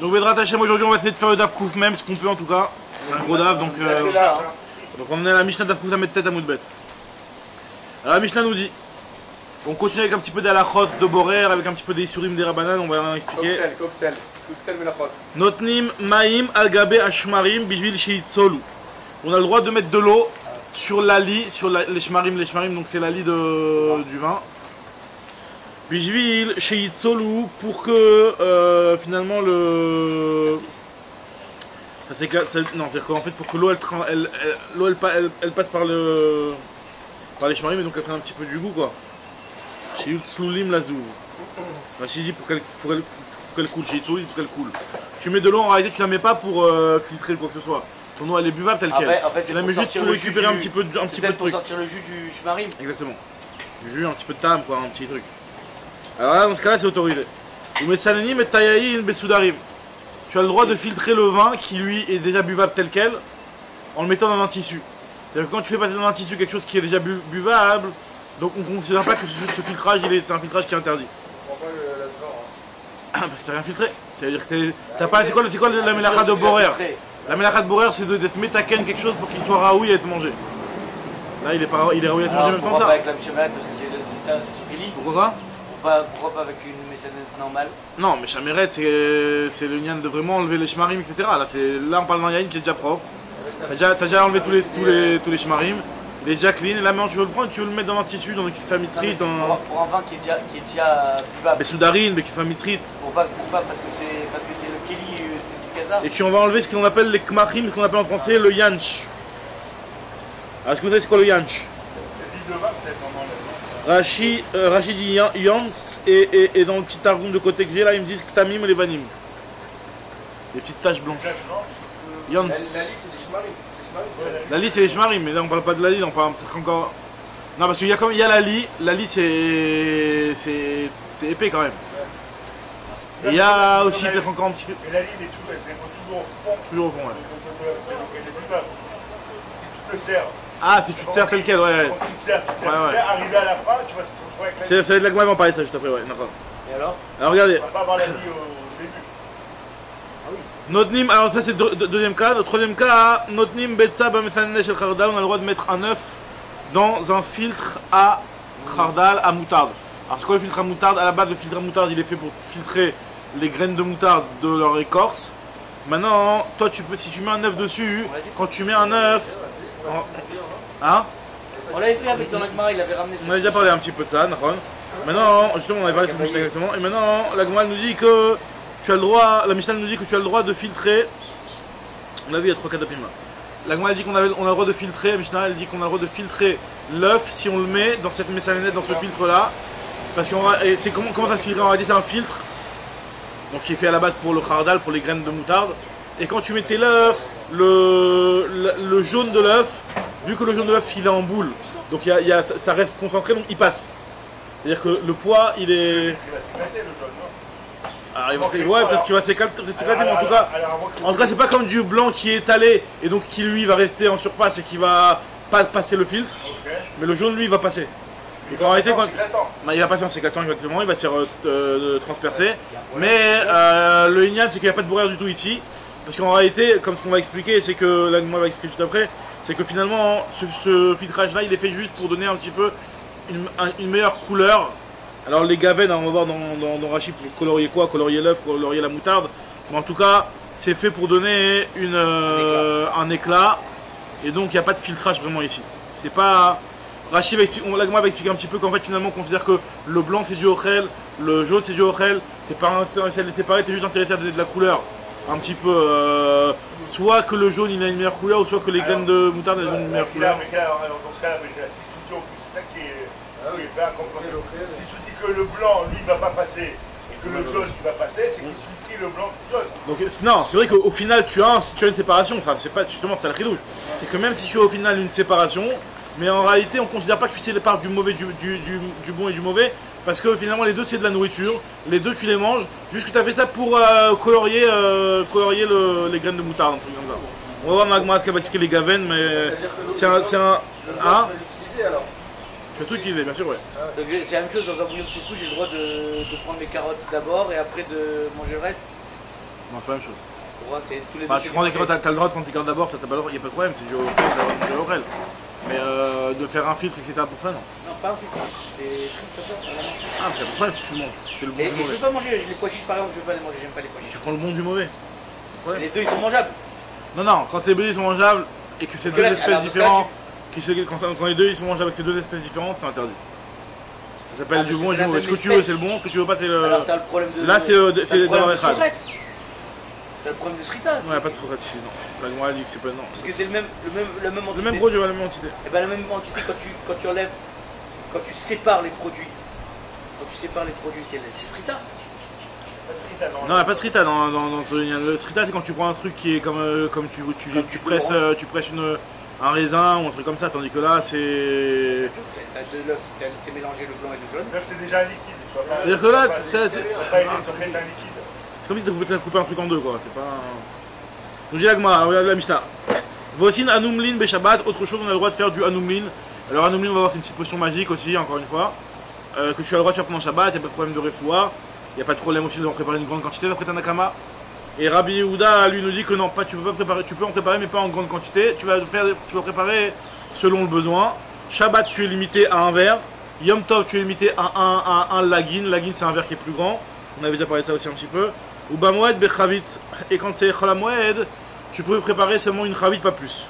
Donc Vedrat Hashem, aujourd'hui on va essayer de faire le Daf Kouf même, ce qu'on peut en tout cas. C'est un gros Daf, donc on est à la Mishnah Daf Kouf Lamed Tet à Moudbet. Alors la Mishnah nous dit, on continue avec un petit peu d'Alachot, de Borer, avec un petit peu des Isurim, des Rabanan, on va expliquer. Cocktail Melachot. Notnim Maïm Al-Gabe Ashmarim Bijvil Sheitzolu. On a le droit de mettre de l'eau sur l'ali, sur les shmarim, donc c'est l'ali du vin. Bijvil Sheitzolu, pour que finalement le... Non, c'est-à-dire qu'en fait pour que l'eau elle passe par les shmarim et donc elle prenne un petit peu du goût quoi. Sheitzlulim Lazou. Rachidi pour qu'elle coule, Sheitzlulim pour qu'elle coule. Tu mets de l'eau en réalité tu la mets pas pour filtrer quoi que ce soit. Ton eau elle est buvable telle qu'elle. En fait, tu la mets juste pour récupérer un petit peu de pour truc. sortir le jus du shmarim. Exactement. Du jus, un petit peu de tam quoi, un petit truc. Alors là dans ce cas là c'est autorisé. Ou Messananim et Tayaïn Besoudarim. Tu as le droit de filtrer le vin qui lui est déjà buvable tel quel en le mettant dans un tissu. C'est-à-dire que quand tu fais passer dans un tissu quelque chose qui est déjà buvable, donc on ne considère pas que ce filtrage c'est un filtrage qui est interdit. Parce que tu n'as rien filtré. C'est-à-dire que t'as pas. C'est quoi la mélacha de Borer? La mélacha de Borer c'est d'être métaken quelque chose pour qu'il soit raoui à être mangé. Là il est raoui à être mangé même sans ça. Pourquoi pas avec la méchameret parce que c'est sur Kelly? Pourquoi Pourquoi pas avec une méchameret normale? Non, mais méchameret c'est le nian de vraiment enlever les shmarim etc. Là on parle d'un yain qui est déjà propre. T'as déjà enlevé tous les shmarim. Il est déjà clean, et là maintenant tu veux le prendre, tu veux le mettre dans un tissu, dans une kifamitrit, pour un vin qui est déjà buvable. Besoudarine, mais kifamitrit. Pourquoi parce que c'est le Kelly spécifique à ça. Et puis on va enlever ce qu'on appelle les kmachim, ce qu'on appelle en français le yanch. Alors est-ce que vous savez c'est quoi le yanch? Rachi dit yans, et dans le petit targoum de côté que j'ai là, ils me disent ktamim et les vanim. Les petites taches blanches. Yans. La lie c'est les shmarim, mais là on parle pas de la lie, on parle peut-être encore... Non parce qu'il y a la lie c'est épais quand même. Et il y a aussi peut-être encore un petit peu... Mais la lie elle est toujours au fond. Toujours au fond, ouais. Donc elle est buvable. Si tu te sers. Ah, si tu te sers tel quel, ouais. Quand tu te sers, arrivé à la fin, tu vas se retrouver avec la lie. Ça va être la gouaille, on va parler de ça juste après, ouais, d'accord. Et alors regardez. On va pas avoir la lie au début. Notnim, alors ça c'est le deuxième cas. Le troisième cas, Notnim Betsa Bamesanene Shel Khardal, on a le droit de mettre un œuf dans un filtre à Khardal, à moutarde. Alors c'est quoi le filtre à moutarde? À la base, le filtre à moutarde il est fait pour filtrer les graines de moutarde de leur écorce. Maintenant, toi si tu mets un œuf dessus, quand tu mets un œuf. Hein? On l'avait fait avec dans la Gemara, il avait ramené ça. On a déjà parlé un petit peu de ça, d'accord. Maintenant, justement on avait parlé de ça exactement. Et maintenant, la Gemara nous dit que. Tu as le droit, la Mishnah nous dit que tu as le droit de filtrer. On l'a vu il y a 3-4 dapim là. La Gemara dit qu'on a le droit de filtrer, la Mishnah elle dit qu'on a le droit de filtrer l'œuf si on le met dans cette messalinette, dans ce filtre là. Parce qu'on va. Et c'est comment ça se filtre? On va dire c'est un filtre. Donc qui est fait à la base pour le khardal, pour les graines de moutarde. Et quand tu mettais l'œuf, le jaune de l'œuf, vu que le jaune de l'œuf il est en boule, donc ça reste concentré, donc il passe. C'est-à-dire que le poids il est. Alors, peut-être qu'il va s'éclater, mais en tout cas, c'est pas comme du blanc qui est étalé et donc qui lui va rester en surface et qui va pas passer le filtre, mais le jaune lui il va passer. Et en réalité, il va passer en s'éclatant exactement, il va se faire transpercer. Mais le ignan c'est qu'il n'y a pas de bourrère du tout ici, parce qu'en réalité, comme ce qu'on va expliquer, c'est que là, moi va expliquer juste après, c'est que finalement ce filtrage là il est fait juste pour donner un petit peu une meilleure couleur. Alors les gaven, on va voir dans Rachid pour colorier quoi, colorier l'œuf, colorier la moutarde. Mais en tout cas, c'est fait pour donner un éclat. Et donc il n'y a pas de filtrage vraiment ici. C'est pas... Rachid va expliquer, la Gemara va expliquer un petit peu qu'en fait finalement on considère que le blanc c'est du ochel, le jaune c'est du ochel. C'est pas intéressé de les séparer, t'es juste intéressé à donner de la couleur. Un petit peu... soit que le jaune il a une meilleure couleur, ou soit que les graines de moutarde elles ont une meilleure couleur. Dans ce cas-là, si tu dis en plus c'est ça qui est... Si tu dis que le blanc, lui, ne va pas passer, et que le jaune, il va passer, c'est que tu tries le blanc du jaune. Donc, non, c'est vrai qu'au final, tu as une séparation. Enfin, c'est pas justement ça le chidouche. C'est que même si tu as au final une séparation, mais en réalité, on ne considère pas que tu sépares du mauvais, du bon et du mauvais, parce que finalement, les deux, c'est de la nourriture. Les deux, tu les manges. Juste que tu as fait ça pour colorier les graines de moutarde, un truc comme ça. On va voir Magma qui va expliquer les gaven, mais c'est un. Hein? Tu vas tout utiliser, bien sûr, ouais. Donc c'est la même chose, dans un bouillon de couscous, j'ai le droit de prendre mes carottes d'abord et après de manger le reste. Non, c'est pas la même chose. Pour moi, c'est tous les Bah, deux. tu prends des carottes, t'as le droit de prendre tes carottes d'abord, ça t'as pas le droit, y a pas de problème, c'est du Aurel. Mais de faire un filtre, etc. pour ça, non. Non, pas un filtre. Des trucs comme ça. Ah, mais c'est pas de problème si tu le manges, si c'est le bon Et du je mauvais. peux pas manger les pois chiches par exemple, je veux pas les manger, j'aime pas les pois Tu chiches. prends le bon du mauvais. Ouais. Les deux ils sont mangeables. Non, non, quand les deux ils sont mangeables et que c'est Parce que deux là, espèces alors, différentes, quand les deux ils sont mangeables avec ces deux espèces différentes, c'est interdit. Ça s'appelle du bon et du mauvais. Ce que tu veux, c'est le bon, ce que tu veux pas, c'est le. Alors t'as le problème de. Là, c'est d'abord d'abord écrasé. T'as le problème de srita. Ouais, pas de frottage ici, non. La Gemara dit que c'est pas. Non. Parce que c'est la même entité. Le même produit, ouais, la même entité. Et ben la même entité quand tu enlèves, quand tu sépares les produits. Quand tu sépares les produits, c'est srita. Pas de srita, non. Non, il n'y a pas de srita dans ce lien. Le srita, c'est quand tu prends un truc qui est comme tu presses un raisin ou un truc comme ça, tandis que là, c'est. T'as de l'œuf, c'est mélangé le blanc et le jaune. L'œuf, c'est déjà un liquide. Tu vois pas. C'est-à-dire que là, Ça c'est n'a pas été de secret d'un liquide. comme si tu pouvais couper un truc en deux, quoi. C'est pas. Donc j'ai la Gemara, regarde la Mishnah. Voici Anumlin Beshabbat, autre chose, on a le droit de faire du Anumlin. Alors Anumlin, on va voir, c'est une petite potion magique aussi, encore une fois. Que tu as le droit de faire pendant Shabbat, il n'y a pas de problème de refoua. Il n'y a pas de problème aussi d'en préparer une grande quantité d'après Tanakama. Et Rabbi Yehuda lui nous dit que non, pas, tu peux en préparer mais pas en grande quantité. Tu vas préparer selon le besoin. Shabbat, tu es limité à un verre. Yom Tov, tu es limité à un lagin. Lagin, c'est un verre qui est plus grand. On avait déjà parlé de ça aussi un petit peu. Ou Bamoed Bechavit. Et quand c'est Chol Hamoed, tu peux préparer seulement une chavit, pas plus.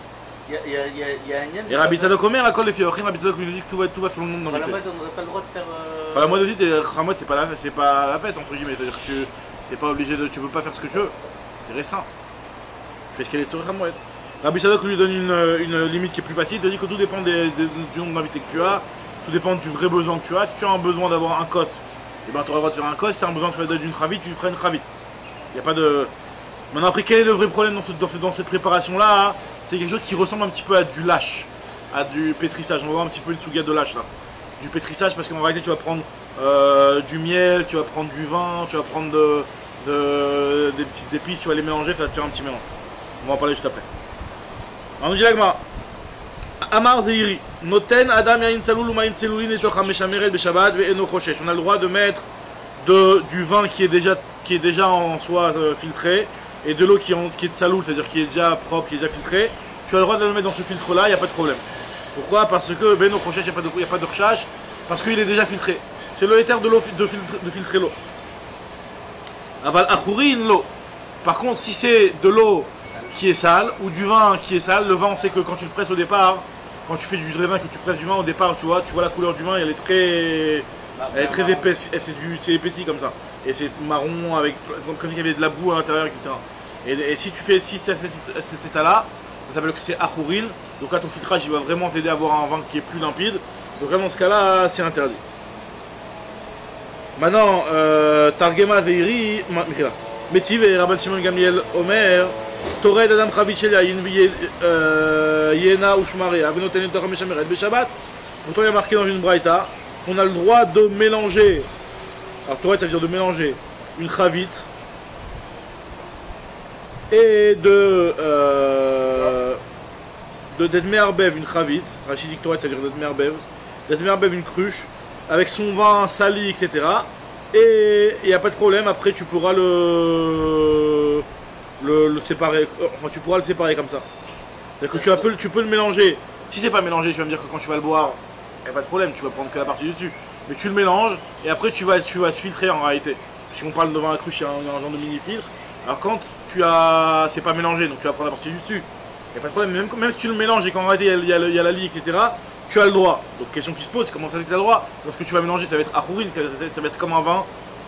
Il y a un yen. Et Rabbi Tzadok Omer, à Kol Lefi Ochim, Rabbi Tzadok lui dit que tout va selon le nombre d'invités. On n'aurait pas le droit de faire. Enfin, la moitié aussi, Khamot, c'est pas la fête, entre guillemets. C'est-à-dire que tu pas obligé de. Tu peux pas faire ce que tu veux. C'est restreint. Tu fais ce qu'elle est sur Khamot. Rabbi Tzadok lui donne une limite qui est plus facile. Il te dit que tout dépend du nombre d'invités que tu as. Tout dépend du vrai besoin que tu as. Si tu as un besoin d'avoir un kos, et ben tu auras le droit de faire un kos. Si tu as un besoin de faire d'une chavit, tu feras une chavit. Il n'y a pas de. Maintenant, après, quel est le vrai problème dans cette préparation-là? C'est quelque chose qui ressemble un petit peu à du lâche, à du pétrissage. On va voir un petit peu une souga de lâche là. Du pétrissage, parce qu'en réalité, tu vas prendre du miel, tu vas prendre du vin, tu vas prendre des petites épices, tu vas les mélanger, ça va te faire un petit mélange. On va en parler juste après. Alors, nous dit l'agma. Amar Zeiri, Noten Adam Yain Tsalul Umain Tselulin et Tocha Meshameret Beshabbat Ve'eno Choshesh. On a le droit de mettre du vin qui est déjà en soi filtré et de l'eau qui est tsaloul, c'est-à-dire qui est déjà propre, qui est déjà filtré. Tu as le droit de le mettre dans ce filtre-là, il n'y a pas de problème. Pourquoi? Parce que Ve'eno Choshesh, il n'y a pas de recherche, parce qu'il est déjà filtré. C'est le éther de l'eau de filtrer l'eau. Aval Achurin l'eau. Par contre, si c'est de l'eau qui est sale ou du vin qui est sale, le vin, on sait que quand tu le presses au départ, quand tu fais du jus de vin, que tu presses du vin au départ, tu vois la couleur du vin, elle est très épaisse, c'est épaissi comme ça. Et c'est marron, comme s'il y avait de la boue à l'intérieur, etc. Et si c'est à cet état-là, ça s'appelle que c'est Achurin. Donc là, ton filtrage, il va vraiment t'aider à avoir un vin qui est plus limpide. Donc là, dans ce cas-là, c'est interdit. Maintenant, Targema Veiri, Métiv et Rabban Shimon Gamliel Omer, Tored Adam Chavichel Yain Yena Ushmarea, Venoten Torah Meshameret Beshabbat. Pourtant, il y a marqué dans une braïta qu'on a le droit de mélanger. Alors, Tored, ça veut dire de mélanger une chavit et d'être me'arbev une chavit. Rachid dit que Tored, ça veut dire d'être me'arbev une cruche avec son vin sali, etc. Et il n'y a pas de problème, après tu pourras le séparer, enfin tu pourras le séparer comme ça. C'est-à-dire que tu peux le mélanger. Si c'est pas mélangé, tu vas me dire que quand tu vas le boire, il n'y a pas de problème, tu vas prendre que la partie du dessus. Mais tu le mélanges et après tu vas te filtrer en réalité. Si on parle de vin à cruche, il y a un genre de mini-filtre. Alors quand c'est pas mélangé, donc tu vas prendre la partie du dessus. Il n'y a pas de problème, même si tu le mélanges et qu'en réalité il y a la lie, etc. Tu as le droit. Donc question qui se pose, c'est comment ça fait que tu as le droit? Lorsque tu vas mélanger, ça va être achourine, ça va être comme un vin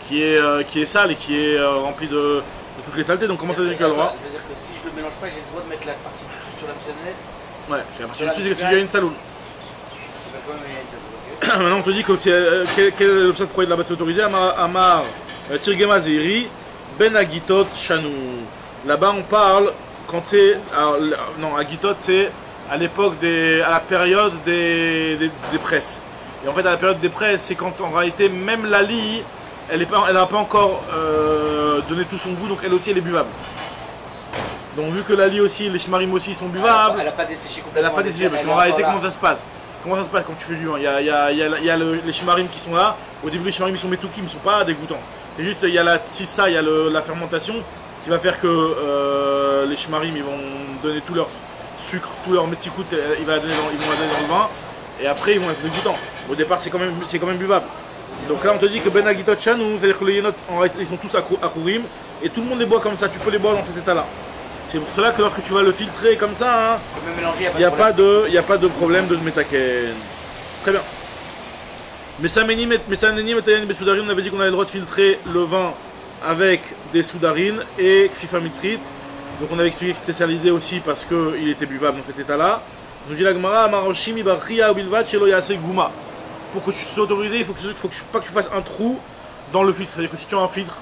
qui est sale et qui est rempli de toutes les saletés. Donc comment ça fait que tu as le droit? C'est-à-dire que si je le mélange pas, j'ai le droit de mettre la partie du dessus sur la misanette. Ouais, c'est la partie du dessus, c'est qu'il y a une saloule. Okay. Maintenant on te dit que quel est l'obstacle pour de la base autorisée? Amar Tirgema Zeiri Ben Agitot Shanou. Là-bas on parle quand c'est. Non, Agitot c'est à l'époque à la période des presses. Et en fait à la période des presses, c'est quand en réalité même la lie, elle n'a pas encore donné tout son goût, donc elle aussi elle est buvable. Donc vu que la lie aussi, les shmarim aussi sont buvables, elle n'a pas desséché complètement. Elle n'a pas desséché, parce qu'en réalité comment ça se passe? Comment ça se passe quand tu fais du vin? Il y a les shmarim qui sont là. Au début les shmarim ils sont métoukim, ils ne sont pas dégoûtants. C'est juste il y a la tsissa, il y a la fermentation qui va faire que les shmarim ils vont donner tout leur sucre, tout leur méticoute, ils vont la donner dans le vin, et après ils vont être dégoûtants. Au départ c'est quand même buvable. Donc là on te dit que Ben Agitot Chanou, c'est-à-dire que les yénotes ils sont tous à Kourim, et tout le monde les boit comme ça, tu peux les boire dans cet état-là. C'est pour cela que lorsque tu vas le filtrer comme ça, hein, il n'y a pas de problème de metaken. Très bien. Mais ça on avait dit qu'on avait le droit de filtrer le vin avec des soudarines et Kfifa Mitzrit. Donc on avait expliqué que c'était ça l'idée aussi parce qu'il était buvable dans cet état-là. Nous dit la Gemara, Maroshim Ibarchia ou Bilvat Shelo Yase Gouma. Pour que tu sois autorisé, il faut pas que tu fasses un trou dans le filtre. C'est-à-dire que si tu as un filtre,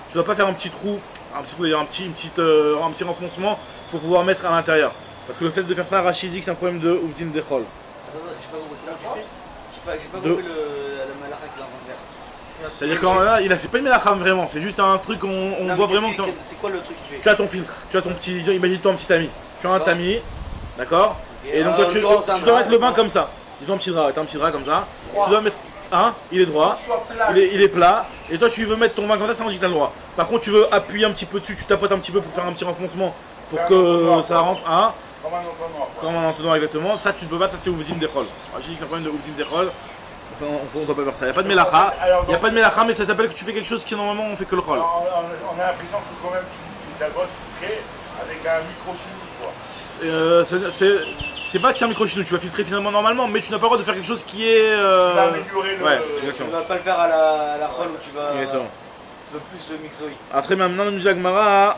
tu ne dois pas faire un petit trou, un petit renfoncement pour pouvoir mettre à l'intérieur. Parce que le fait de faire ça, Rachid dit que c'est un problème de Ouvdin Dechol. J'ai pas compris la malacha avec l'envers. C'est-à-dire qu'il il a fait pas une melacham vraiment, c'est juste un truc, on voit vraiment que... C'est quoi le truc qu'il fait? Tu as ton filtre, tu as ton petit... Imagine-toi un petit tamis. Tu as un tamis, d'accord? Et donc tu dois mettre le vin comme ça. Tu dois un petit drap comme ça. Tu dois mettre... il est droit, il est plat, et toi tu veux mettre ton vin comme ça, c'est un que tu as le droit. Par contre tu veux appuyer un petit peu dessus, tu tapotes un petit peu pour faire un petit renfoncement, pour que ça rentre, comme un entonnoir exactement, ça tu ne peux pas, ça c'est Ouvdin Dechol. J'ai dit que c'est un problème de Ouvdin Dechol, on ne doit pas faire ça. Il n'y a pas de melacha, mais ça t'appelle que tu fais quelque chose qui normalement on fait que le chol. On a l'impression que quand même tu as le droit de filtrer avec un micro-chimie, quoi. C'est pas que c'est un micro-chimie, tu vas filtrer finalement normalement, mais tu n'as pas le droit de faire quelque chose qui est... Tu vas améliorer le... Ouais, tu ne vas pas le faire à la chol où tu vas le plus mixoï. Après maintenant, nous dit la Gemara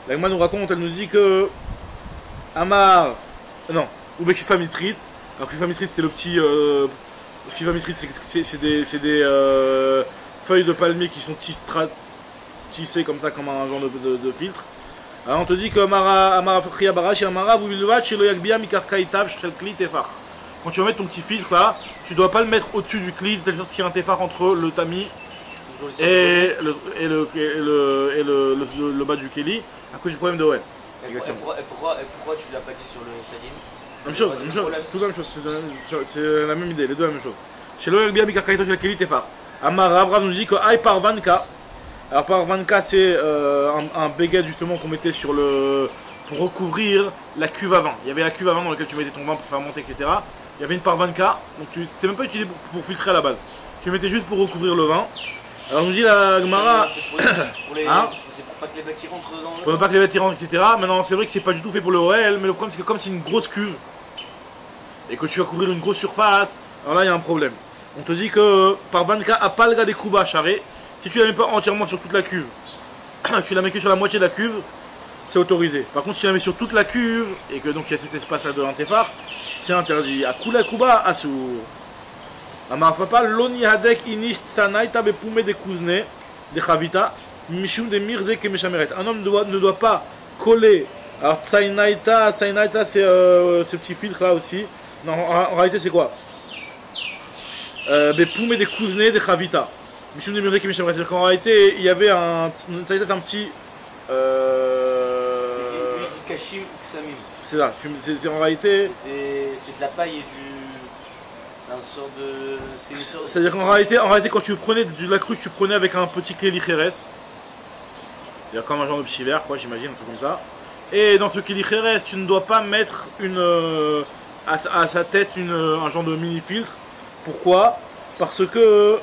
nous raconte, elle nous dit que Amar, non, ou Kfifa Mitzrit. Alors Kfifa Mitzrit c'était le petit, Kfifa Mitzrit c'est des feuilles de palmier qui sont tissées comme ça, comme un genre de filtre. Alors on te dit que Amara Fachria Barash et Amara Vuvilvat Shelo Yagbia Mikarkaitav Shel Kli Tefach. Quand tu vas mettre ton petit filtre là, tu dois pas le mettre au-dessus du kli, de telle sorte qu'il y a un tefach entre le tamis et le bas du keli, à cause du problème de Owen. Et pourquoi tu l'as pas dit sur le sadine? Même chose, tout la même chose, c'est la même idée, les deux la même chose. Chez l'Oel Bia Mikarkaito Shel Keli Tefach. Amara Rav nous dit que Aï par Vanka. Alors par Vanka c'est un baguette justement qu'on mettait sur pour recouvrir la cuve à vin. Il y avait la cuve à vin dans laquelle tu mettais ton vin pour faire monter, etc. Il y avait une parvanka, donc c'était même pas utilisé pour filtrer à la base. Tu mettais juste pour recouvrir le vin. Alors on nous dit la Gemara. C'est pour pas que les bêtes rentrent dans le... Pour pas que les bêtes rentrent, etc. Maintenant c'est vrai que c'est pas du tout fait pour le OL, mais le problème c'est que comme c'est une grosse cuve et que tu vas couvrir une grosse surface, alors là il y a un problème. On te dit que parvanka a pas le gars des kuba charré. Si tu la mets pas entièrement sur toute la cuve, tu la mets que sur la moitié de la cuve, c'est autorisé. Par contre si tu la mets sur toute la cuve et que donc il y a cet espace là de l'antefar, c'est interdit. À Kula Kuba Asur. Amar Papa, Loni Hadek Inish Tsanaita Bepume de Kuzne, de Chavita, Mishum de Mirze Kemeshameret. Un homme ne doit pas coller. Alors Tsanaita c'est ce petit filtre là aussi. Non, en réalité c'est quoi? Bepume de Kuzne, de Chavita. Mishum de Mirze Kemeshameret. C'est-à-dire qu'en réalité, il y avait un petit. C'est ça, c'est en réalité... C'est de la paille et du... C'est une sorte de... C'est-à-dire qu'en réalité, quand tu prenais de la cruche, tu prenais avec un petit kéli Kheres. C'est-à-dire comme un genre de petit verre, quoi, j'imagine, un truc comme ça. Et dans ce kéli Kheres, tu ne dois pas mettre à sa tête un genre de mini-filtre. Pourquoi? Parce que...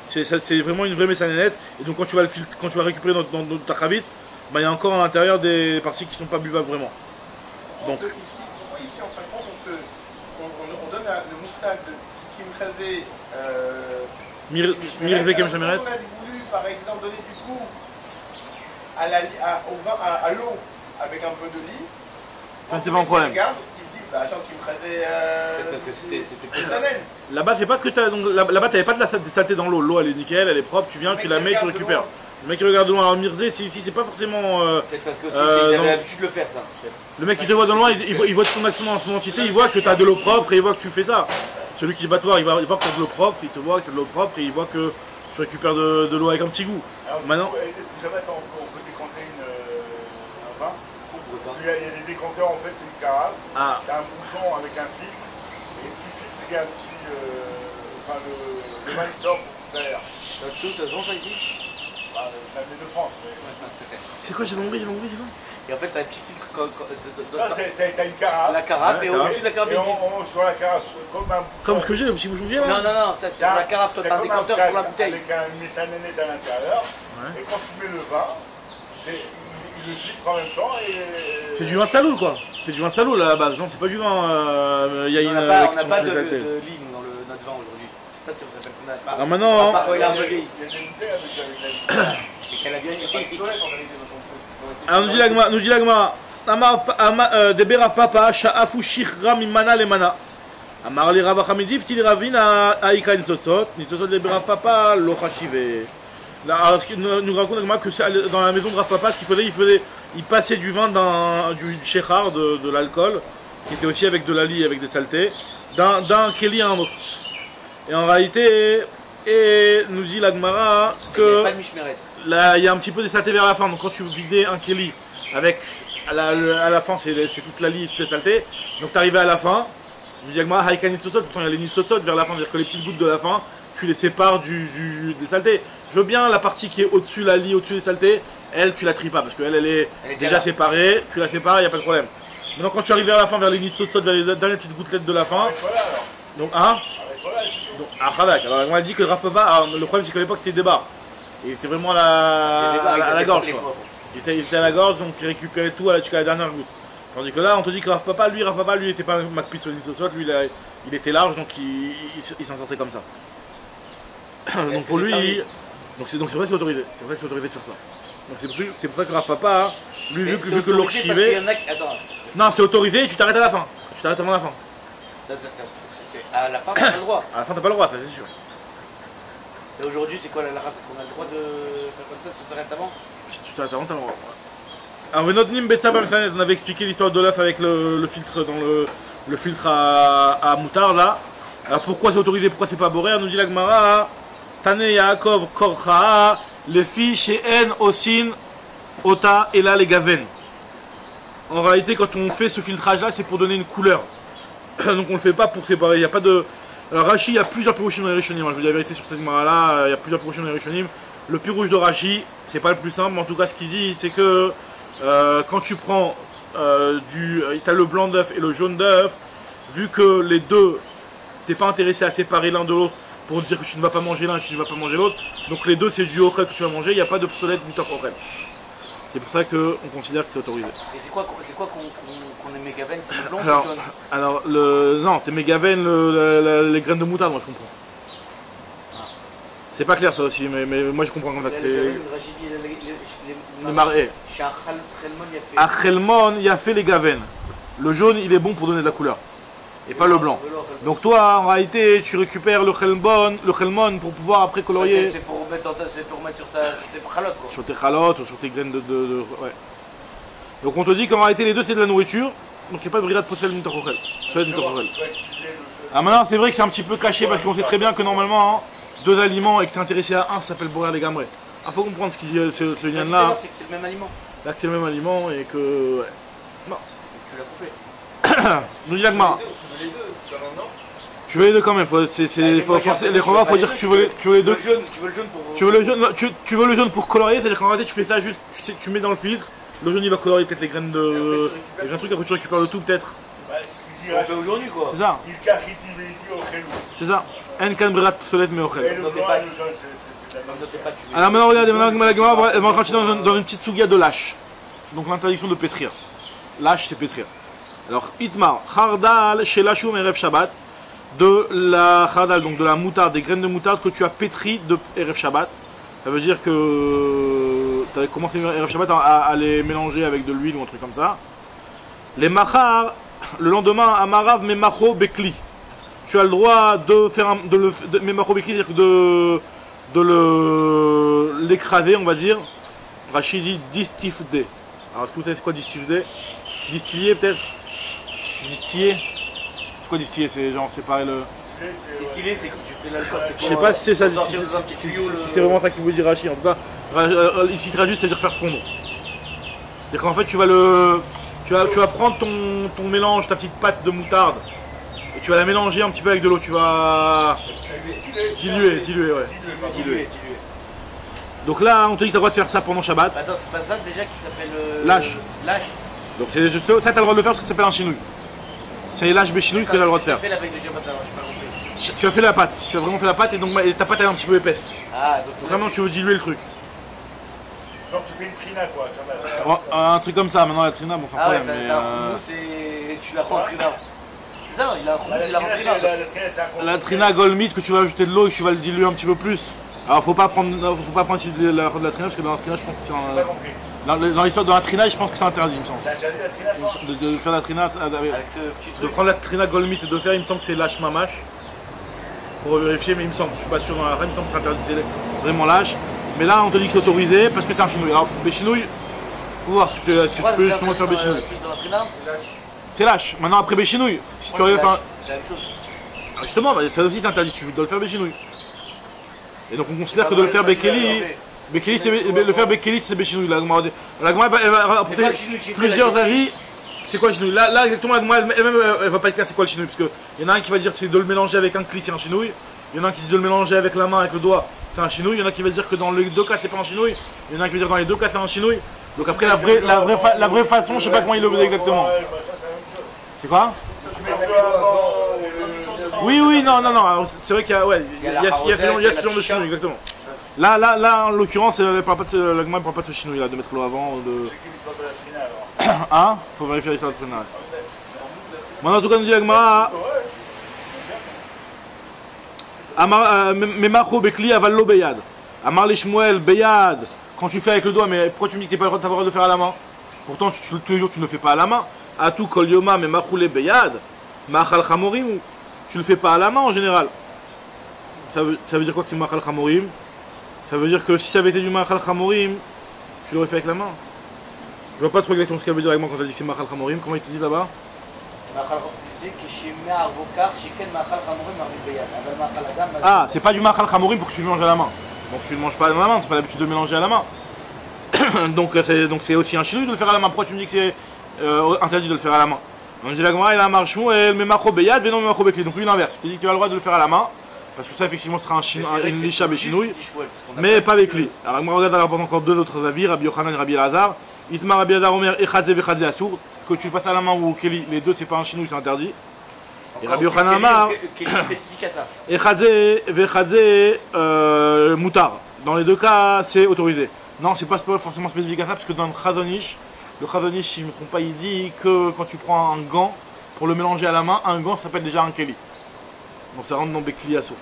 c'est vraiment une vraie messanette. Et donc quand tu vas récupérer dans ta chavite, bah, il y a encore à l'intérieur des parties qui ne sont pas buvables vraiment. Donc ici en fin de compte on donne le moussag de Kim Khazé Mirve Kemeshameret. On a voulu par exemple donner du goût à l'eau avec un peu de lit. Ça c'était pas un problème. Regarde, il se dit bah attends Kim Khazé parce que c'était personnel. Là-bas c'est pas que là-bas t'avais pas de la saleté dans l'eau. L'eau elle est nickel, elle est propre, tu viens, tu la mets, tu récupères. Le mec qui regarde de loin, alors Mirze, ici c'est pas forcément... Peut-être parce que ils avaient l'habitude de le faire ça. Le mec qui te voit de loin, il voit ton action dans son entité, il voit que tu as de l'eau propre et il voit que tu fais ça. Celui qui va te voir, il voit que tu as de l'eau propre, il te voit que tu as de l'eau propre et il voit que tu récupères de l'eau avec un petit goût. Alors, maintenant... Est-ce que jamais on peut décanter un vin? Parce qu'il y a des décanteurs en fait, c'est une carafe, tu as un bouchon avec un filtre et tu filtres, il y a un petit... le vin il sort pour que ça aère. Là-dessous, ça se vend ça ici? Bah, ça vient de France. C'est quoi, j'ai compris, c'est quoi? Et en fait, t'as un petit filtre. Là, t'as une carafe. La carafe, et au-dessus de la carafe, et on sur la carafe, comme un bouchon. Comme ce que j'ai, le petit bouchon là. Non, ça c'est la carafe, toi t'as un décanteur sur la bouteille. Avec un messanénette à l'intérieur. Et quand tu mets le vin, il le filtre en même temps. C'est du vin de Saloul quoi. C'est du vin de Saloul à la base. Non, c'est pas du vin. Il y a On n'a pas de ligne dans notre vin aujourd'hui. Je sais pas si vous appelle. Non, maintenant. Il a un peu vieilli. Il y a des bouteilles avec la Et qu'elle a bien vieilli. Alors nous dit l'agma. Debera papa sha'afu shichra mimana lemana. Amar li Rav Hamidi v'tili ravina aika nitzotzot. Nitzotzot debera papa lo chashive. Alors, nous raconte l'agma que dans la maison de Rav Papa, ce qu'il faisait, il passait du vin du shechar, de l'alcool, qui était aussi avec de la lie, avec des saletés, d'un keli à un autre. Et en réalité, nous dit l'agmara que là, il y a un petit peu des saletés vers la fin. Donc quand tu vidais un keli avec à la fin c'est toute la lie, toutes les saletés. Donc tu arrivais à la fin, nous dit l'agmara haïka nitzotzot, pourtant il y a les nitzotzot vers la fin, c'est-à-dire que les petites gouttes de la fin, tu les sépares des saletés. Je veux bien la partie qui est au-dessus la lie, au-dessus des saletés, elle tu la tries pas parce qu'elle elle est déjà séparée, tu la sépares, il n'y a pas de problème. Maintenant quand tu arrives vers la fin, vers les nitzotzot, vers les dernières petites gouttelettes de la fin, donc Khadak. Alors on m'a dit que Rav Papa, le problème c'est qu'à l'époque c'était des barres. Et c'était vraiment à la gorge quoi. Il était à la gorge donc il récupérait tout jusqu'à la dernière goutte. Tandis que là on te dit que Rav Papa lui était pas Macpi sur nitzotzot, lui il était large donc il s'en sortait comme ça. Donc pour lui, c'est vrai que c'est autorisé. C'est vrai que c'est autorisé de faire ça. Donc c'est pour ça que Rav Papa, lui vu que l'orchivé. Non, c'est autorisé et tu t'arrêtes à la fin. Tu t'arrêtes avant la fin. À la fin, t'as pas le droit. À la fin, t'as pas le droit, ça c'est sûr. Et aujourd'hui, c'est quoi la race qu'on a le droit de faire comme ça si on s'arrête avant? Si tu t'arrêtes avant, t'as le droit. Alors, Venotnim Betsabam Sanet, on avait expliqué l'histoire de l'œuf avec le filtre dans le filtre à moutarde là. Alors pourquoi c'est autorisé, pourquoi c'est pas boré? On nous dit la Gemara, Tane Yaakov Korcha, les filles chez En Osin, Ota et là les Gaven. En réalité, quand on fait ce filtrage là, c'est pour donner une couleur. Donc on le fait pas pour séparer, il n'y a pas de... Alors Rashi, il y a plusieurs pirouchim dans les Rishonim, je vous dis la vérité sur cette Gemara là, il y a plusieurs pirouchim dans les Rishonim. Le pirouche de Rashi, c'est pas le plus simple, mais en tout cas ce qu'il dit, c'est que quand tu prends t'as le blanc d'œuf et le jaune d'œuf, vu que les deux, t'es pas intéressé à séparer l'un de l'autre pour dire que tu ne vas pas manger l'un et que tu ne vas pas manger l'autre, donc les deux c'est du ochel que tu vas manger, il n'y a pas de psolète ni top ochel. C'est pour ça qu'on considère que c'est autorisé. Et c'est quoi qu'on est mégaven? C'est le blanc ou alors, c'est jaune? Alors, non, t'es mégaven, les graines de moutarde, moi je comprends. C'est pas clair ça aussi, mais moi je comprends comme ça. Les marées. À Chelmon, il y a fait les gaven. Le jaune, il est bon pour donner de la couleur. Et pas le blanc. Donc toi, en réalité, tu récupères le Chelmon pour pouvoir après colorier. C'est pour mettre sur tes chalotes quoi. Sur tes chalotes ou sur tes graines ouais. Donc on te dit qu'en réalité, les deux c'est de la nourriture. Donc il n'y a pas de brigade possède ni tochochel. Ah maintenant, c'est vrai que c'est un petit peu caché parce qu'on sait très bien que normalement, deux aliments et que tu es intéressé à un, ça s'appelle borer les gamrés. Il faut comprendre ce qu'il dit, ce lien là. C'est que c'est le même aliment. Là que c'est le même aliment et que... Ouais. Non. Tu l'as coupé. Nous dit l'agma. Tu veux les deux quand même, faut dire que tu veux les deux. Tu veux le jaune pour colorier, c'est-à-dire qu'en réalité tu fais ça juste, tu mets dans le filtre, le jaune il va colorier peut-être les graines de... Les graines de trucs, après tu récupères le tout peut-être. On fait aujourd'hui quoi. C'est ça. C'est ça. En kan brat psolet mais ochel. Alors maintenant regardez, elle va rentrer dans une petite sougia de lâche. Donc l'interdiction de pétrir. Lâche c'est pétrir. Alors Itmar, Khardal chez Lachou Erev Shabbat, de la Khardal, donc de la moutarde, des graines de moutarde que tu as pétri de Erev Shabbat. Ça veut dire que tu avais commencé Erev Shabbat à les mélanger avec de l'huile ou un truc comme ça. Les Machar, le lendemain à Marav Memacho Bekli. Tu as le droit de faire Memacho Bekli, c'est-à-dire de l'écraser, on va dire. Rachid dit distifdé. Alors est-ce que vous savez c'est quoi distifdé? Distiller peut-être? Distiller? C'est quoi distiller? C'est genre séparer le... Distiller c'est quand tu fais l'alcool. Je sais pas si c'est ça, si c'est vraiment ça qu'il veut dire Rachid. En tout cas, ici traduit c'est-à-dire faire fondre. C'est-à-dire qu'en fait tu vas prendre ton mélange, ta petite pâte de moutarde et tu vas la mélanger un petit peu avec de l'eau. Tu vas diluer, ouais. Diluer. Donc là, on te dit que tu as le droit de faire ça pendant Shabbat. Attends, c'est pas ça déjà qui s'appelle lâche. Lâche. Donc c'est juste ça, tu as le droit de le faire parce que ça s'appelle un chinouille. C'est lâche béchinouille que tu as le droit de faire. Tu as fait la pâte, tu as vraiment fait la pâte et donc ta pâte elle est un petit peu épaisse. Ah, donc vraiment tu veux diluer le truc. Donc tu fais une trina quoi. Un truc comme ça, maintenant la trina, bon, sans problème. Ouais, mais un houmous et tu la rends en trina. C'est ça, il a un houmous et la rend en trina. La trina golmite que tu vas ajouter de l'eau et que tu vas le diluer un petit peu plus. Alors faut pas prendre ici de la trina parce que dans la trina je pense que c'est un... Dans l'histoire de la trina je pense que c'est interdit il me semble. C'est interdit la trina de faire la trina, avec ce petit truc. de prendre la trina golmite et de faire, il me semble que c'est lâche mamache. Pour vérifier mais il me semble, je suis pas sûr dans la reine, il me semble que c'est interdit, c'est vraiment lâche. Mais là on te dit que c'est autorisé parce que c'est un chinouille. Alors béchinouille, faut voir ce que tu peux justement faire béchinouille. C'est lâche. Maintenant après béchinouille, si tu arrives à faire... C'est la même chose. Justement, ça aussi c'est interdit si tu veux le faire béchinouille. Et donc on considère que de le faire Bekeli, le faire Bekeli c'est Béchinouille. La Gemara elle va rapporter plusieurs avis. C'est quoi le chinouille? Là exactement la Gemara elle-même elle va pas être claire c'est quoi le chinouille. Parce qu'il y en a un qui va dire que c'est de le mélanger avec un cli c'est un chinouille. Il y en a un qui dit de le mélanger avec la main, avec le doigt, c'est un chinouille. Il y en a qui va dire que dans les deux cas c'est pas un chinouille. Il y en a un qui va dire que dans les deux cas c'est un chinouille. Donc après la vraie façon, je sais pas comment il le veut exactement. C'est quoi? Oui, non, c'est vrai qu'il y a, ouais, il y a ce genre de chinouille, exactement. Là, en l'occurrence, la Gemara ne parle pas de ce chinouille là, de mettre l'eau avant. De... C'est qui l'histoire de la trina alors? Hein? Faut vérifier l'histoire de la trina. Maintenant, en tout cas, nous dit la Gemara. Memacho bekli avallo beyad. Amar les Shmuel beyad. Quand tu fais avec le doigt, mais pourquoi tu me dis que tu n'as pas le droit de faire à la main? Pourtant, tous les jours, tu ne le fais pas à la main. Atou kol yoma memacho le beyad. Machal chamorim. Tu le fais pas à la main en général. Ça veut dire quoi que c'est machal chamorim? Ça veut dire que si ça avait été du machal chamorim, tu l'aurais fait avec la main. Je vois pas trop exactement ce qu'elle veut dire avec moi quand elle dit que c'est machal chamorim. Comment il te dit là-bas? Ah, c'est pas du machal chamorim pour que tu le manges à la main. Donc tu le manges pas à la main, c'est pas l'habitude de le mélanger à la main. donc c'est aussi un chinouille de le faire à la main. Pourquoi tu me dis que c'est interdit de le faire à la main? On dit la Gemara, il a marché, elle met macro beyad, mais non macro bekli. Donc lui l'inverse, il dit que tu as le droit de le faire à la main, parce que ça effectivement sera une licha béchinouille, mais pas bekli. Alors moi regarde, elle rapporte encore deux autres avis, Rabbi Yochanan et Rabbi Elazar. Itmar Rabbi Elazar Omer echadze vechadze asur, que tu le fasses à la main ou au keli, les deux c'est pas un chinouille, c'est interdit. Et Rabbi Yochanan Amar, echadze vechadze moutar. Dans les deux cas c'est autorisé. Non, c'est pas forcément spécifique à ça, parce que dans le Chazonish, si je ne me trompe pas, il dit que quand tu prends un gant pour le mélanger à la main, un gant ça s'appelle déjà un keli. Donc ça rentre dans Bekli Asso.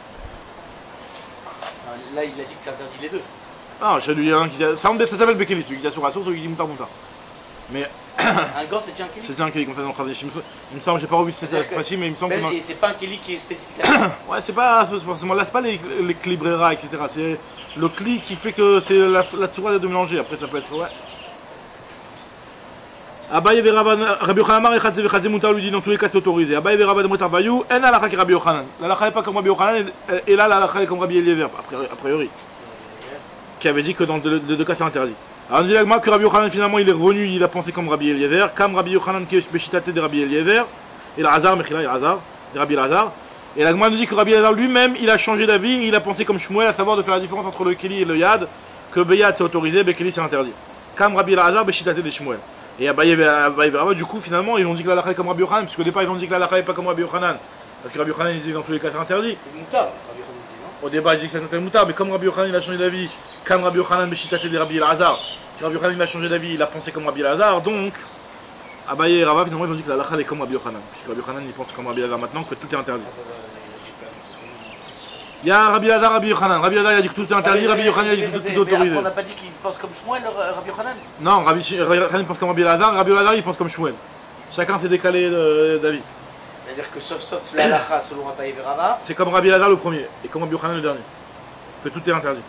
Là il a dit que c'est interdit les deux. Ah, j'ai lu un qui dit. Ça s'appelle Bekli, celui qui dit Asso, celui qui dit Moutar. Mais. Un gant c'est déjà un keli? C'est déjà un keli, comme ça dans le Chazonish. Il me semble, j'ai pas revu cette fois-ci, mais il me semble que. Et c'est pas un keli qui est spécifique à ça? Ouais, c'est pas forcément. Là, c'est pas les clibrera, etc. C'est le cli qui fait que c'est la tsura de mélanger. Après, ça peut être. Ouais. Abaye et Rabbi Yochanan echadze vechadze moutar lui dit dans tous les cas c'est autorisé. Abaye et Rabbi Motar Bayou, en halakha que Rabbi Yochanan. La halakha n'est pas comme Rabbi Yochanan et là la halakha est comme Rabbi Eliezer a priori. Qui avait dit que dans les deux cas c'est interdit. Alors on dit l'agma que Rabbi Yochanan finalement il est revenu, il a pensé comme Rabbi Eliezer, comme Rabbi Yochanan qui est beshitate de Rabbi Eliezer, et l'Azar, Mechila, et l'Azar, de Rabbi Elazar. Et l'agma nous dit que Rabbi Elazar lui-même il a changé d'avis, il a pensé comme Shmuel, à savoir de faire la différence entre le Keli et le Yad, que Beyad c'est autorisé, Bekeli c'est interdit. Comme Rabbi Elazar, beshitate de Shmuel. Et Abaye et Rabbi, du coup, finalement, ils ont dit que la halakha est comme Rabbi Yochanan, parce qu'au départ, ils ont dit que la halakha n'est pas comme Rabbi Yochanan. Parce que Rabbi Yochanan, il dit dans tous les cas, c'est interdit. C'est moutar, Rabbi Yochanan dit, non? Au départ, il dit que c'est interdit moutar, mais comme Rabbi Yochanan, il a changé d'avis, comme Rabbi Yochanan, Beshitate de Rabbi Elazar, Rabbi Yochanan, il a changé d'avis, il a pensé comme Rabbi Elazar, donc, Abaye et Rabbi, finalement, ils ont dit que la halakha est comme Rabbi Yochanan. Puisque Rabbi Yochanan, il pense comme Rabbi Elazar maintenant, que tout est interdit. Il y a Rabbi Elazar, Rabbi Yochanan. Rabbi Elazar, il a dit que tout est interdit, Rabbi Yochanan, il a dit que tout est autorisé. On n'a pas dit qu'il pense comme Shmuel, Rabbi Yochanan? Non, Rabbi Yochanan pense comme Rabbi Elazar, il pense comme Shmuel. Chacun s'est décalé d'avis. C'est-à-dire que sauf la halakha selon Rabbi et Rava. C'est comme Rabbi Elazar le premier, et comme Rabbi Yochanan le dernier. Que tout est interdit.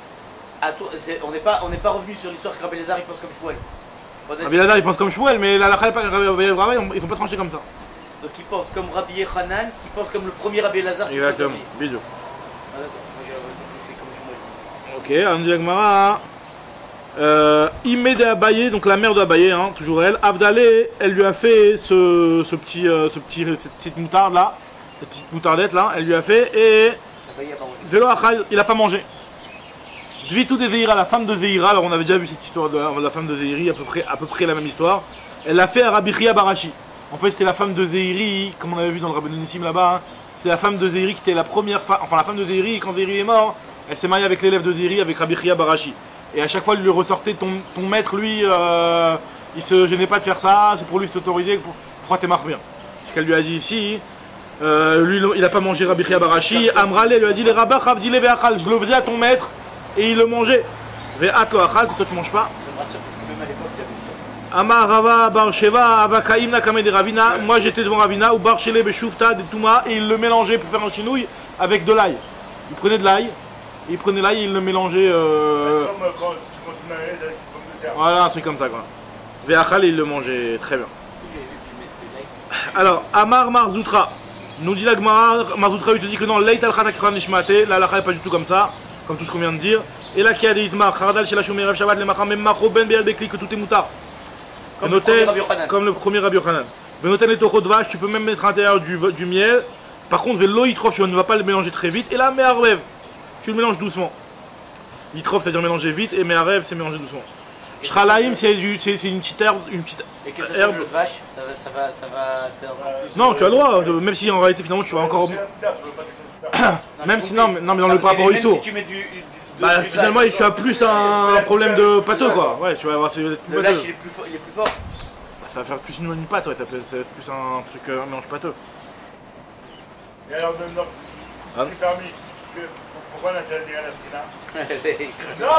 On n'est pas revenu sur l'histoire que Rabbi Elazar il pense comme Shmuel. Rabbi Elazar il pense comme Shmuel, mais la halakha, Rabbi et Rava, ils ne sont pas tranchés comme ça. Donc il pense comme Rabbi Yochanan, qui pense comme le premier Rabbi Elazar. Exactement, vidéo. Ah d'accord, moi j'ai c'est comme Shmuel. Ok, on dit la Gemara. Imed Abaye, donc la mère de Abaye, hein, toujours elle, Avdalé, elle lui a fait cette petite moutarde là, cette petite moutardettes là, elle lui a fait et Vélo Achal, il a pas mangé. Dvitou de Zeira, la femme de Zeira, alors on avait déjà vu cette histoire de la femme de Zeiri, à peu près la même histoire. Elle l'a fait à Rabbi Chia Barashi. En fait, c'était la femme de Zeiri, comme on avait vu dans le Rabbeinu Nissim là-bas. Hein. C'est la femme de Zeiri qui était la première femme, enfin la femme de Zeiri, quand Zeiri est mort, elle s'est mariée avec l'élève de Zeiri, avec Rabbi Chia Barashi. Et à chaque fois, il lui ressortait ton maître, lui, il se gênait pas de faire ça, c'est pour lui c'est autorisé, pourquoi t'es marre bien. C'est ce qu'elle lui a dit ici. Lui, il n'a pas mangé Rabbi Chia Barashi. Amrale lui a dit les rabbins, je le faisais à ton maître et il le mangeait. Ve'ato achal, que toi tu manges pas. Amar Rava Bar Sheva Avakaim Nakame de Ravina. Moi j'étais devant Ravina ou Bar Shele Beshufta de Touma et il le mélangeait pour faire un chinouille avec de l'ail. Il prenait de l'ail, il prenait l'ail et il le mélangeait. C'est comme quand tu manges une mayonnaise avec une pomme de terre. Voilà, un truc comme ça quoi. Ve'achal et il le mangeait très bien. Alors, Amar Marzoutra. Nous dit la Gemara, Marzoutra lui te dit que non, Leit al Khatakran Nishmate, la halakha n'est pas du tout comme ça, comme tout ce qu'on vient de dire. Et là qui a dit Itmar, Khardal Shela Shomer Rav Shabbat, le Macham Macho Ben Be'al Bekli, que tout est moutard. Comme le premier Rabbi Yochanan. Venoten et Tocho de vache, tu peux même mettre à l'intérieur du miel. Par contre, Velo Yitrof, on ne va pas le mélanger très vite. Et là, Me'arrev, tu le mélanges doucement. Yitrof, c'est-à-dire mélanger vite, et Me'arrev, c'est mélanger doucement. Shralaim, c'est une petite herbe. Et que ça change de vache, ça va c'est encore plus. Non, tu as le droit, même si en réalité, finalement, tu vas encore. Même si, non, mais dans le rapport au ISO. Si tu mets bah, finalement, tu as plus un problème de pâteux, quoi. Ouais, tu vas avoir. Le lâche, il est plus fort. Bah, ça va faire plus une pâte, ouais, ça va être plus un truc, un mélange pâteux. Et alors, non, c'est permis. Pourquoi on a déjà dit à la Trina?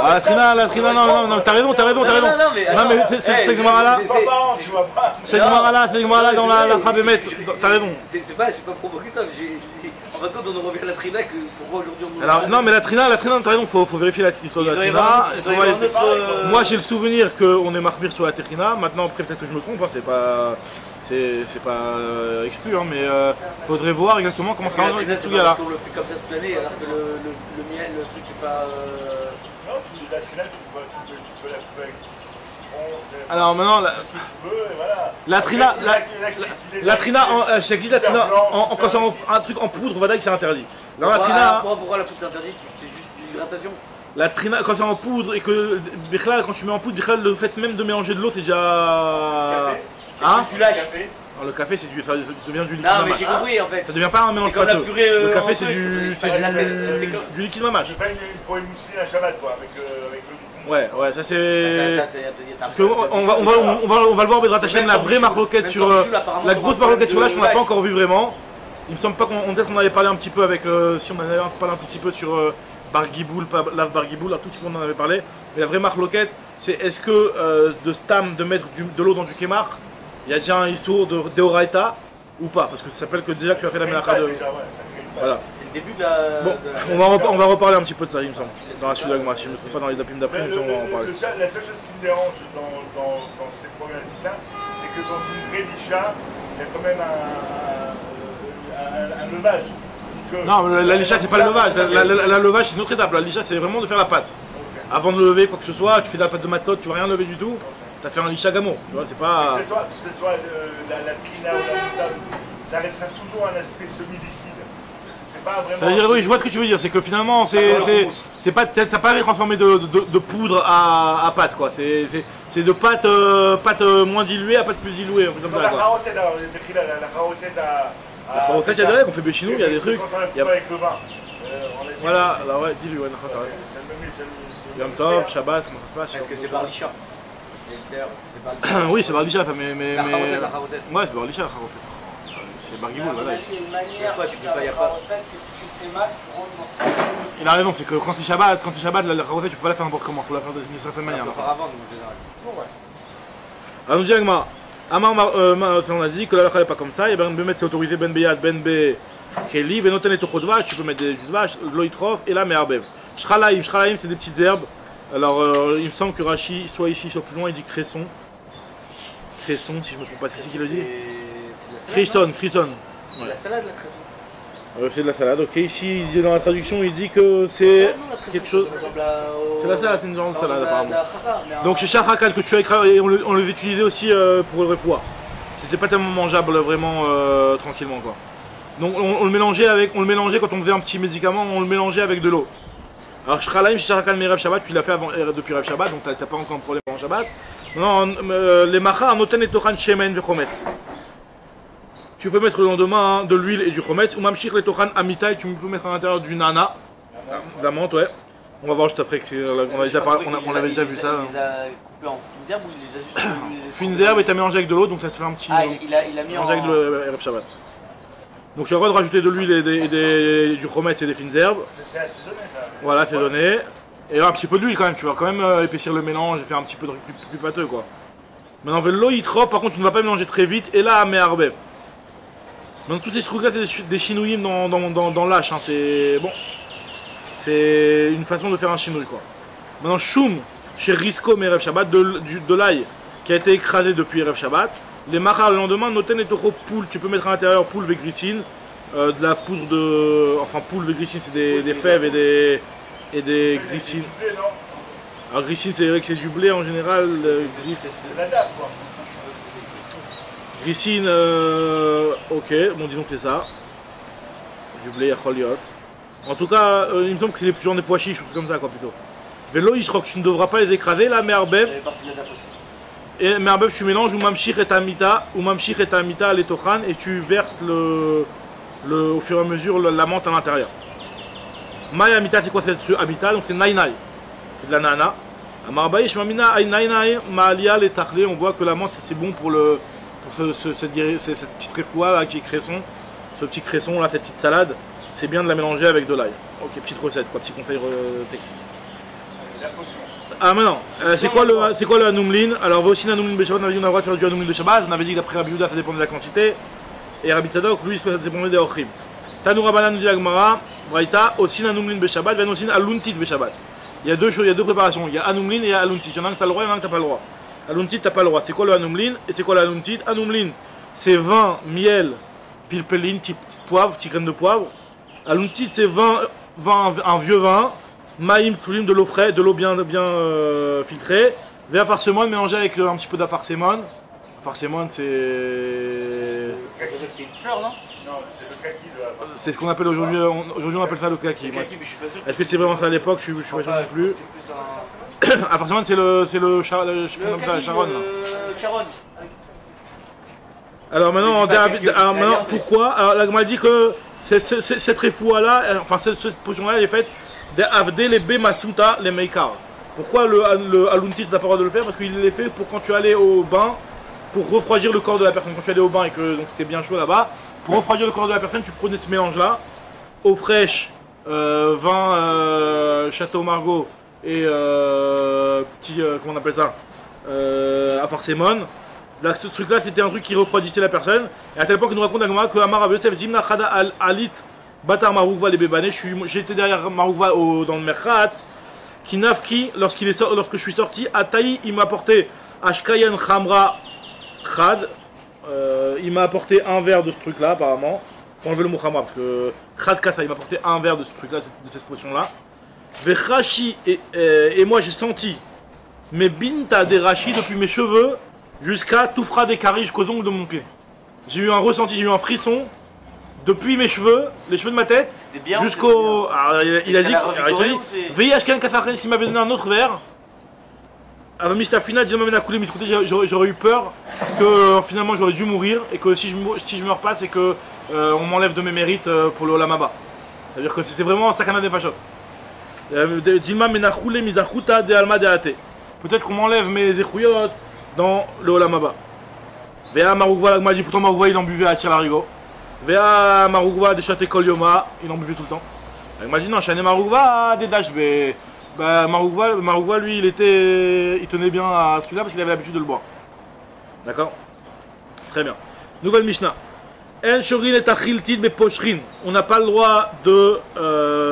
La Trina, non, t'as raison. Non, mais c'est Gemara-là. C'est Gemara-là dans la Khabémet. T'as raison. C'est pas provocateur. En fin de compte, on revient à la Trina que pourquoi aujourd'hui on. Alors, non, mais la Trina, t'as raison, faut vérifier l'histoire de la Trina. Moi, j'ai le souvenir qu'on est marmire sur la Trina. Maintenant, après, peut-être que je me trompe, c'est pas exclu, hein, mais faudrait voir exactement comment ça va dans cette Suga là. Parce qu'on le fait comme ça toute l'année, alors que le miel, le truc est pas. Non, la Trina, tu peux la couper avec du citron. Alors maintenant, la Trina, ça existe la Trina, quand c'est un truc en poudre, Vadaï, c'est interdit. Alors la Trina. Pourquoi la poudre c'est interdit? C'est juste l'hydratation. La Trina, quand c'est en poudre et que quand tu mets en poudre, le fait même de mélanger de l'eau, c'est déjà. Hein? Du lâches. Alors, le café, ça devient du liquide. Non, mais j'ai compris en fait. Ça devient pas un mélange pâteux. Le café, c'est du liquide mamache. C'est pas pour émousser la Shabbat, quoi, avec le Ouais, ça c'est. Parce qu'on va le voir, Bedrat Hashem, la vraie marloquette sur. La grosse marloquette sur l'âge, on l'a pas encore vu vraiment. Il me semble pas peut-être qu'on avait parlé un petit peu avec. Si on en avait parlé un tout petit peu sur Bar Giboul, Lav Bar Giboul, un tout petit peu on en avait parlé. Mais la vraie marloquette, c'est est-ce que de Stam, de mettre de l'eau dans du Kemar, il y a déjà un issour de Deoraita ou pas? Parce que ça s'appelle que déjà que tu as fait la mélacha de. Voilà. C'est le début de la. Bon, on va reparler un petit peu de ça, il me semble. Dans la suite d'Agma, si je ne me trompe pas dans les dapim d'après, il me semble qu'on va en parler. La seule chose qui me dérange dans ces problématiques-là, c'est que dans une vraie licha, il y a quand même un levage. Non, la licha, c'est pas le levage. La levage, c'est une autre étape. La licha, c'est vraiment de faire la pâte. Avant de lever quoi que ce soit, tu fais de la pâte de matzot, tu vas rien lever du tout. Tu as fait un licha gamo, tu vois, c'est pas. Que ce soit la trina ou la moutarde, ça restera toujours un aspect semi-liquide. C'est pas vraiment. C'est-à-dire, oui, je vois ce que tu veux dire, c'est que finalement, c'est pas, t'as pas transformé de poudre à pâte, quoi. C'est de pâte moins diluée à pâte plus diluée. La charocette, alors, la charocette la charocette, il y a des règles, on fait béchinou, il y a des trucs. Quand on la coupe avec le vin. Voilà, là ouais, dis-lui, ouais, Yom Tov, Shabbat, comment ça se passe? Est-ce que c'est Barlicha? Oui, c'est Barlicha, mais. La charocette. Ouais, c'est Barlicha, la charocette. C'est Bargiboul, voilà. Il y a une manière de faire la charocette que si tu le fais mal, tu rentres dans ça. Il a raison, c'est que quand c'est Shabbat, la charocette, tu peux pas la faire n'importe comment, il faut la faire d'une certaine manière. Auparavant, en général. Toujours, ouais. Alors, nous dit Agma, on a dit que la halakha n'est pas comme ça, et Ben Bemet c'est autorisé Ben Beyad, Ben Be Keli, Venoten et Tocho de vache, tu peux mettre du vache, Loitrof, et là Me'arbev. Shralaim, c'est des petites herbes. Alors, il me semble que Rashi, soit ici, soit plus loin, il dit cresson. Cresson, si je ne me trompe pas, c'est ici qu'il le dit. Cresson. La salade, la cresson. C'est de la salade, ok. Ici, dans la traduction, il dit que c'est quelque chose. C'est la salade, c'est une genre de salade apparemment. Donc chez Shachakal que tu as écrit, on les utilisait aussi pour le refoua. C'était pas tellement mangeable vraiment tranquillement quoi. Donc on le mélangeait quand on faisait un petit médicament, on le mélangeait avec de l'eau. Alors Shralaim Sharakan Merev Shabbat, tu l'as fait depuis Rev Shabbat, donc t'as pas encore un problème en Shabbat. Non, les macha noten et tochan shemen vechometz. Tu peux mettre le lendemain de l'huile et du chometz, ou mamshich les tochan amita, et tu peux mettre à l'intérieur du nana, de la menthe, ouais. On va voir juste après, on avait déjà vu ça. Il les a coupés en fines herbes ou il les a juste... Fines herbes et t'as mélangé avec de l'eau, donc ça te fait un petit... Ah, il a mis en... avec le Rev Shabbat. Donc tu as le droit de rajouter de l'huile et du chometz et des fines herbes. C'est assaisonné ça. Voilà, c'est donné. Et un petit peu d'huile quand même, tu vas quand même épaissir le mélange et faire un petit peu de truc plus pâteux quoi. Maintenant, l'eau il trop, par contre tu ne vas pas mélanger très vite, et là, mais arbev. Maintenant, tous ces trucs là, c'est des chinouilles dans l'âche, hein. C'est bon. C'est une façon de faire un chinouille quoi. Maintenant, choum, chez Risco, mais Rev Shabbat, de l'ail qui a été écrasé depuis Rev Shabbat. Les maras le lendemain, noten et toro poule, tu peux mettre à l'intérieur poule végricine, de la poudre de. Enfin, poule végricine, c'est des fèves et des glycines. Alors, glycine, c'est vrai que c'est du blé en général. C'est de la daf quoi. Glycine, ok, bon, disons que c'est ça. Du blé à choliot. En tout cas, il me semble que c'est genre des pois chiches ou comme ça, quoi, plutôt. Vélo, je crois que tu ne devras pas les écraser, là, mais arbev. Et merbev, tu mélanges ou mamshich et amita, les tochan, et tu verses au fur et à mesure la menthe à l'intérieur. Maï amita, c'est quoi ce amita? Donc c'est naïnaï, c'est de la nana. Amarbaï, shmamina, naïnaï, maalia, les tachlé, on voit que la menthe c'est bon pour cette petite réfoua là qui est cresson, ce petit cresson là, cette petite salade, c'est bien de la mélanger avec de l'ail. Ok, petite recette, quoi, petit conseil technique. La potion. Ah maintenant, c'est quoi le Hanoumlin? Alors aussi Hanoumlin Beshabbat, on avait dit qu'on a le droit de faire du Hanoumlin de Shabbat, on avait dit que d'après Rabbi Yehuda ça dépendait de la quantité, et Rabbi Tzadok lui ça dépendait des Ochrim. Tanu Rabbanan nous dit Agmara, Braïta, aussi Hanoumlin Beshabbat, ben aussi Aluntit Beshabbat. Il y a deux choses, il y a deux préparations, il y a Hanoumlin et il y a Aluntit, il y en a un que t'as le droit, il y en a un que t'as pas le droit. Aluntit t'as pas le droit, c'est quoi le Hanoumlin et c'est quoi le Aluntit? Hanoumlin, c'est vin, miel, pilpelin, type poivre, petite graine de poivre. Aluntit c'est un vieux vin. Maïm, soulim, de l'eau fraîche, de l'eau bien filtrée. Vers farsemone mélangé avec un petit peu d'affarsemone. Farsemone c'est... C'est une fleur, non? Non, c'est le kaki de la... C'est ce qu'on appelle aujourd'hui, on appelle ça le kaki. Mais je suis pas sûr. Est-ce que c'est vraiment ça à l'époque? Je suis pas sûr non plus. C'est plus un... Affarsemone c'est le charonne. Charonne. Alors maintenant, pourquoi? Alors la Gemara dit que cette réfoua là, enfin cette potion là elle est faite les Bemasuta, les Meikar. Pourquoi le Aluntit t'as pas le droit de le faire? Parce qu'il est fait pour quand tu allais au bain, pour refroidir le corps de la personne. Quand tu allais au bain et que donc c'était bien chaud là-bas, pour refroidir le corps de la personne, tu prenais ce mélange là, eau fraîche, vin Château Margaux et petit, comment on appelle ça, Affarsemone. Là, ce truc là c'était un truc qui refroidissait la personne. Et à tel point que nous raconte Agma que Amar Rav Yosef Zimna Chada Alit Batar Maroukva les Bébanés, j'étais derrière Maroukva dans le Merchat, qui nafki, lorsque je suis sorti, Ataï, il m'a apporté Ashkayan Khamra Khad, il m'a apporté un verre de ce truc là apparemment, faut enlever le mot Khamra parce que Khad Kassa, il m'a apporté un verre de ce truc là, de cette potion là. Vechashi, et moi j'ai senti mes binta des rachis depuis mes cheveux jusqu'à Toufra des caries jusqu'aux ongles de mon pied. J'ai eu un ressenti, j'ai eu un frisson. Depuis mes cheveux, les cheveux de ma tête, jusqu'au... Il a dit... Veillez Ashkan Kassachin, s'il m'avait donné un autre verre, Avamistafina, disant m'amène à couler, mais j'aurais eu peur que finalement j'aurais dû mourir, et que si je meurs pas, c'est que on m'enlève de mes mérites pour le Olamaba. C'est-à-dire que c'était vraiment un sakana des fachot. Dilma menachoule mizachuta de alma de ate. Peut-être qu'on m'enlève mes échouillottes dans le Olamaba. Véa Maroukva, m'a dit pourtant Maroukva il en buvait à Tchalarigo. Véa Maroukva de Chate Kolyoma, il en buvait tout le temps. Il m'a dit non, Chané Maroukva des Dash, mais bah, Maroukva lui il tenait bien à celui-là parce qu'il avait l'habitude de le boire. D'accord? Très bien. Nouvelle Mishnah. En shorin et achiltid be poshrin. On n'a pas le droit de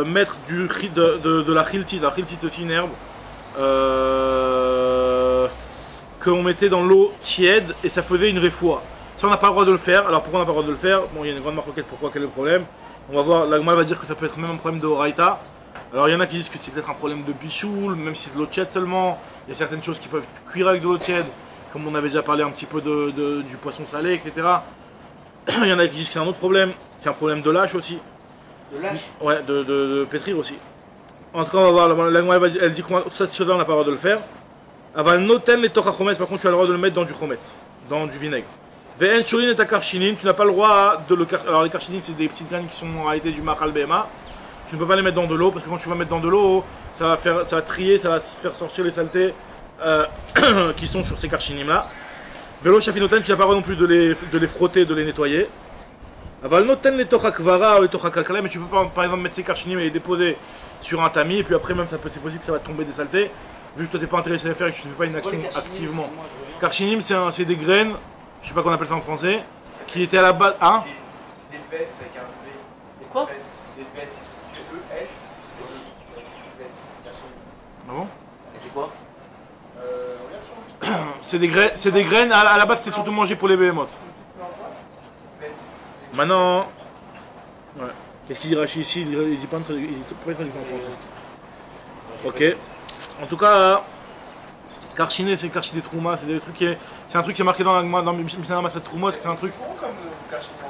mettre de la chiltid. La chiltid c'est aussi une herbe qu'on mettait dans l'eau tiède et ça faisait une réfoua. Ça on n'a pas le droit de le faire. Alors pourquoi on n'a pas le droit de le faire? Bon, il y a une grande marquette, pourquoi, quel est le problème? On va voir, la Gemara va dire que ça peut être même un problème de Horaïta. Alors il y en a qui disent que c'est peut-être un problème de bichoul, même si c'est de l'eau tiède seulement. Il y a certaines choses qui peuvent cuire avec de l'eau tiède, comme on avait déjà parlé un petit peu du poisson salé, etc. Il y en a qui disent que c'est un autre problème. C'est un problème de lâche aussi. De lâche? Ouais, de pétrir aussi. En tout cas, on va voir, elle dit que cette chose-là, on n'a pas le droit de le faire. Aval noten les tocha chometz, par contre, tu as le droit de le mettre dans du chometz, dans du vinaigre. Ve'en chulin et ta karchinin, tu n'as pas le droit de le. Alors, les karchinin, c'est des petites graines qui sont en réalité du machal bema. Tu ne peux pas les mettre dans de l'eau, parce que quand tu vas mettre dans de l'eau, ça va trier, ça va faire sortir les saletés qui sont sur ces karchinim-là. Velo shafinoten, tu n'as pas le droit non plus de les frotter, de les nettoyer. Aval noten les tocha kvara ou les tocha kalkala, mais tu peux pas, par exemple, mettre ces karchinim et les déposer sur un tamis, et puis après, même, c'est possible que ça va tomber des saletés. Vu que toi t'es pas intéressé à le faire et que tu ne fais pas une action activement. Karchinim, c'est des graines, je sais pas qu'on appelle ça en français, qui étaient à la base. Hein? Des vesses avec un V. Des quoi? Des vesses. E-S, c'est Ah bon? Et c'est quoi? C'est des graines, à la base c'était surtout mangé pour les behemoths. Maintenant. Ouais. Qu'est-ce qu'il dit Rachid ici? Il dit pas une traduction en français. Ok. En tout cas, karchiné, c'est karchi des trouma, c'est des trucs c'est un truc qui est marqué dans Mishnah Masret Troumot, c'est un truc.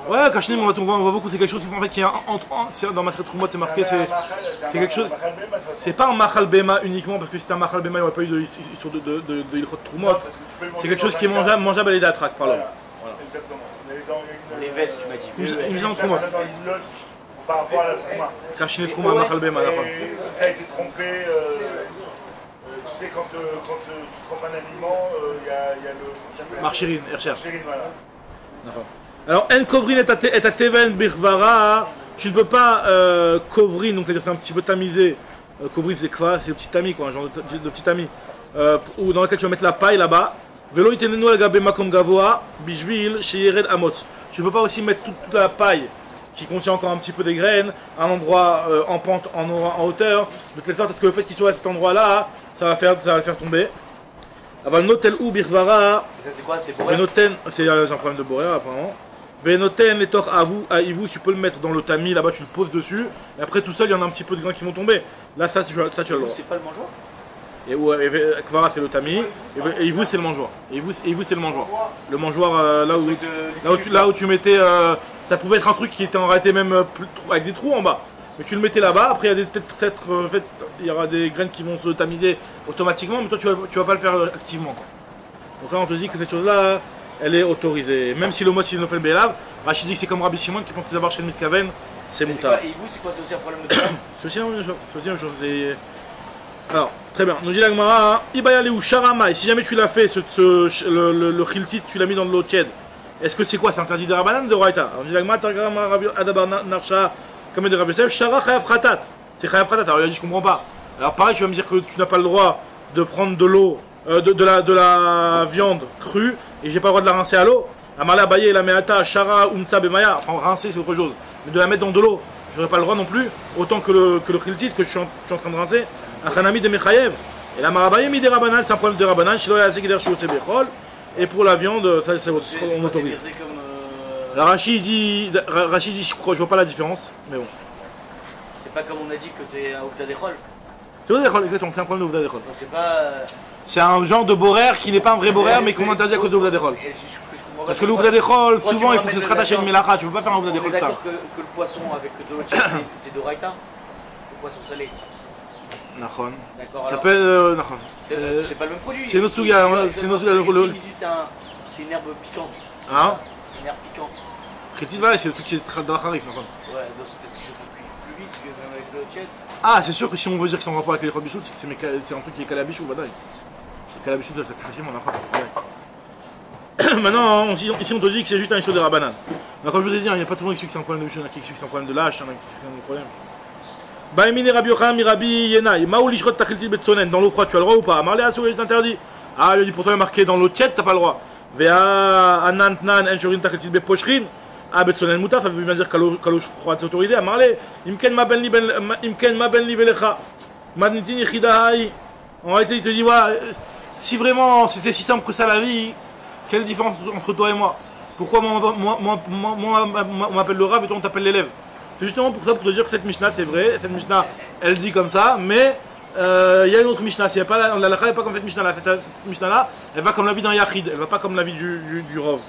Ouais, karchiné, on voit beaucoup, c'est quelque chose en fait qui est dans Masret Troumot, c'est marqué, c'est quelque chose. C'est pas un machal bema uniquement parce que si c'était un machal bema, il n'y aurait pas eu d'histoire de ilchot Troumot. C'est quelque chose qui est mangeable à l'aider à traque par l'homme. Les vestes, tu m'as dit. Une vision de Troumot. Par rapport à la trouma. Karchiné Trouma, machal bema à la fin. Si ça a été trompé. Tu sais, quand tu trompes un aliment, il y a le. Marchirine, recherche. Voilà. Alors, en kovrin et à teven birvara, tu ne peux pas kovrin, donc c'est-à-dire c'est un petit peu tamisé. Kovrin c'est quoi? C'est le petit tamis, quoi, un genre de petit tamis. Ou dans lequel tu vas mettre la paille là-bas. Velo itenenu al gabe makom gavoa, bishvil, sheyered amot. Tu ne peux pas aussi mettre toute la paille qui contient encore un petit peu des graines, à un endroit en pente, en hauteur, de telle sorte à ce que le fait qu'il soit à cet endroit-là, ça va le faire tomber. Aval notel ou birvara. Ça c'est quoi? C'est bourré? C'est un problème de boréa apparemment. Venoten les tor à vous, tu peux le mettre dans le tamis, là-bas tu le poses dessus, et après tout seul il y en a un petit peu de grains qui vont tomber. Là ça tu as le droit. C'est pas le mangeoir? Et Kvara c'est le tamis, et vous c'est le mangeoir. Et vous c'est le mangeoir. Le mangeoir là où tu mettais, ça pouvait être un truc qui était en réalité même avec des trous en bas. Mais tu le mettais là-bas, après il y a peut-être il y aura des graines qui vont se tamiser automatiquement, mais toi tu vas pas le faire activement, quoi. Donc là on te dit que cette chose-là, elle est autorisée. Même si le mot s'il ne fait le bélav, Rachid dit que c'est comme Rabbi Shimon qui pense que d'abord chez le Mitkaven, c'est moutar. Et vous, c'est quoi? C'est aussi un problème de bélav? C'est aussi la même chose. Alors, très bien. Nous dit la Gemara, Ibayale ou Sharamai, si jamais tu l'as fait, le Khiltit, tu l'as mis dans de l'eau tiède, est-ce que c'est quoi? C'est interdit de Rabbanan ou de Raïta? Alors, nous dit la Gemara, Targama Adabar Narsha, comme de Rabbi Yosef, Shara Chayav Khatat. C'est Chayav Khatat. Alors, il a dit, je comprends pas. Alors, pareil, tu vas me dire que tu n'as pas le droit de prendre de l'eau, de la viande crue, et j'ai pas le droit de la rincer à l'eau. Amala Baye, la Meata, Shara, Umtsa, Bemaya. Enfin, rincer, c'est autre chose. Mais de la mettre dans de l'eau, j'aurais pas le droit non plus, autant que le Khiltit que je suis en train de rincer. Achanami de Mechayev. Et la Marabaye, mi des Rabbanan, c'est un problème de Rabbanan. Shilo ya Sekeder Shio Bechol. Et pour la viande, ça, c'est on autorise. La Rachid dit, je vois pas la différence, mais bon. C'est pas comme on a dit que c'est un Ouvda d'Echol. C'est Ouvda d'Echol, exactement, c'est un problème de Ouvda d'Echol. Donc c'est pas. C'est un genre de borer qui n'est pas un vrai borer, mais qu'on interdit à cause de Ouvda d'Echol. Parce que l'Ouvda d'Echol, souvent il faut que ça se rattache à une mélacha, tu peux pas faire un Ouvda d'Echol ça. D'accord que le poisson avec de l'eau tiède, c'est de Raïta? Le poisson salé. Nachon. D'accord. Ça peut Nachon. C'est pas le même produit. C'est notre souga. C'est notre souga. Il dit c'est une herbe piquante. Hein? C'est une herbe piquante. Crétis, voilà, c'est le truc qui est dans la harif, Nachon. Ouais, donc c'est peut-être quelque chose qui cuit plus vite que même avec l'eau tiède. Ah, c'est sûr que si on veut dire que c'est en rapport avec les Bichout, c'est que c'est un truc qui est calé à Bichout, badaï. C'est calé à Bichout, ça plus facilement, on a fait. Maintenant, ici on te dit que c'est juste un issue de Rabbanan. Donc, comme je vous ai dit, il n'y a pas tout le monde qui explique que c'est un problème de Bichout, il y en a qui expliquent que c'est un problème de lâche, il y en a qui expliquent que c'est un problème. Baïmine Rabbi Yochanan Mirabi Yenai, Maoul Ishrot Tachilti Betsonen, dans l'eau froide, tu as le droit ou pas? Marlé Assour, il est interdit. Ah, il a dit pourtant il est marqué dans l'eau tiède, t'as pas le droit. Vea Anantnan, Enchurin Tachilti Bepochrin, ah Betsonen Mouta, ça veut bien dire qu'à l'eau froide c'est autorisé. Marlé, Imken ma ben li velecha, Madnitin Yichidahai. En réalité, il te dit, ouais, si vraiment c'était si simple que ça la vie, quelle différence entre toi et moi? Pourquoi moi on m'appelle le Rav et toi on t'appelle l'élève? C'est justement pour ça, pour te dire que cette Mishnah, c'est vrai, cette Mishnah, elle dit comme ça, mais il y a une autre Mishnah, si la halakha n'est pas comme cette Mishnah-là, cette Mishnah-là, elle va comme la vie d'un Yachid, elle va pas comme la vie du Rov.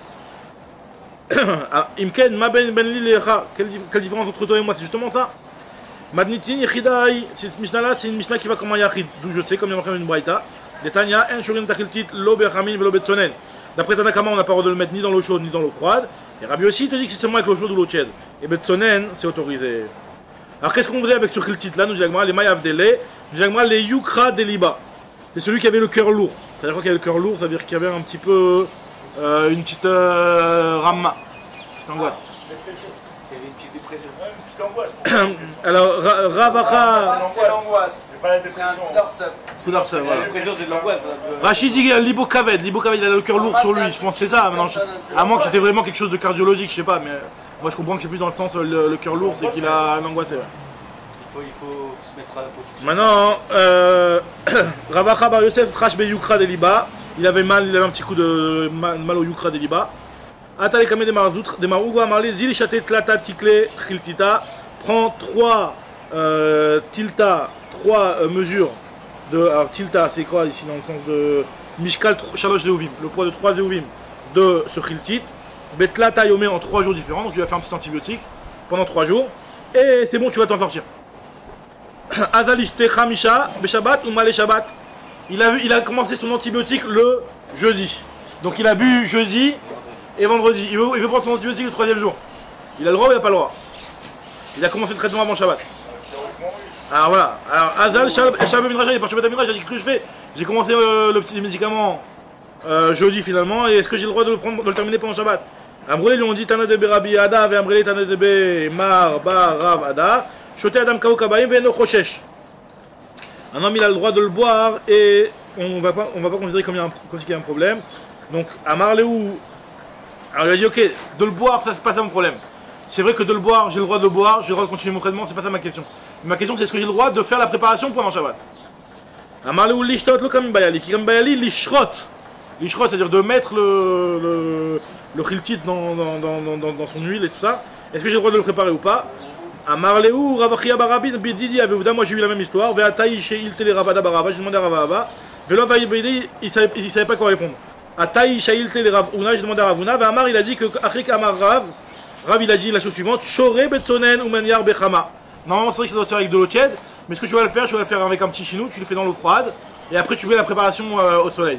Imken, ma ben li lecha. Quelle différence entre toi et moi? C'est justement ça. Madnitin Yechidai. Cette Mishnah-là, c'est une Mishnah qui va comme un Yachid. D'où je sais, comme il y a marqué dans une Braïta. Netanya, en shurin tachiltit, lo bechamin velo betsonen. D'après Tanakama, on n'a pas le droit de le mettre ni dans l'eau chaude ni dans l'eau froide. Et Rabbi aussi te dit que c'est seulement avec l'eau chaude ou l'eau tiède. Et betsonen, c'est autorisé. Alors qu'est-ce qu'on faisait avec ce khiltit-là? Nous disons les maïav délé, nous disons les yukra deliba. C'est celui qui avait le cœur lourd. C'est-à-dire quoi qu'il avait le cœur lourd, ça veut dire qu'il y avait un petit peu une petite ramma, une petite angoisse. Il y avait une petite dépression. Une petite angoisse. Alors Ravacha, C'est l'angoisse. C'est pas la C'est un dépression. coup d'arsène. voilà. La dépression, c'est de l'angoisse. Rachid dit l'ibokaved, il a le cœur lourd sur lui. Je pense que c'est ça. Maintenant, à moins que c'était vraiment quelque chose de cardiologique, je sais pas, mais moi je comprends que c'est plus dans le sens le cœur lourd, c'est qu'il a un angoissé. Il faut se mettre à la position. Maintenant, Ravacha Bar Yosef Rash Be Yukra Deliba, il avait un petit coup de mal au Yukra Deliba. Atale Kame de Marouga Marley Zil Chatet Tlata Tikle Khiltita, prend 3 tilta, 3 mesures de. Alors tilta c'est quoi ici dans le sens de Mishkal Shalosh Zeuvim, le poids de 3 Zeuvim de ce Khiltit, Betlata Yomé en 3 jours différents, donc il va faire un petit antibiotique pendant 3 jours, et c'est bon, tu vas t'en sortir. Azalishte Khamisha, Beshabbat ou Malé Shabbat. Il a commencé son antibiotique le jeudi. Donc il a bu jeudi et vendredi. Il veut prendre son antibiotique le 3e jour. Il a le droit ou il n'a pas le droit? Il a commencé le traitement avant Shabbat. Alors voilà. Alors Azal, Shabbat Midrash, il n'est pas Shabbat Midrash, il a dit que je fais. J'ai commencé le petit médicament jeudi finalement. Et est-ce que j'ai le droit de le terminer pendant Shabbat? Ambrelé lui ont dit Tana de Berabi Ada, et Ambrelé Tana de Mar Bar Rav Ada. Shoté Adam Kao Kabaim Veno Choshesh. Un homme il a le droit de le boire et on va pas considérer comme s'il y a un problème. Donc à Marléou, alors il a dit ok, de le boire ça c'est pas ça mon problème. C'est vrai que de le boire, j'ai le droit de le boire, j'ai le droit de continuer mon traitement, c'est pas ça ma question. Ma question c'est est-ce que j'ai le droit de faire la préparation pendant Shabbat? À Marléou lishtot lo kam bayali, ki kam bayali lishrot. Lishrot c'est-à-dire de mettre le khiltit dans son huile et tout ça. Est-ce que j'ai le droit de le préparer ou pas? À Marléou, Ravachia Barabi, Bididi Aveuda, moi j'ai eu la même histoire. Veataï chez il télé Ravada Barava, j'ai demandé à Ravava. Velo Vaïbédi, il savait pas quoi répondre. À Taï chez il télé Ravuna, j'ai demandé à Ravuna. Amar il a dit que Achik Amar Rav il a dit la chose suivante Choré Betsonen ou Maniar Bechama. Normalement c'est vrai que ça doit se faire avec de l'eau tiède, mais ce que tu vas le faire avec un petit chinou, tu le fais dans l'eau froide, et après tu mets la préparation au soleil.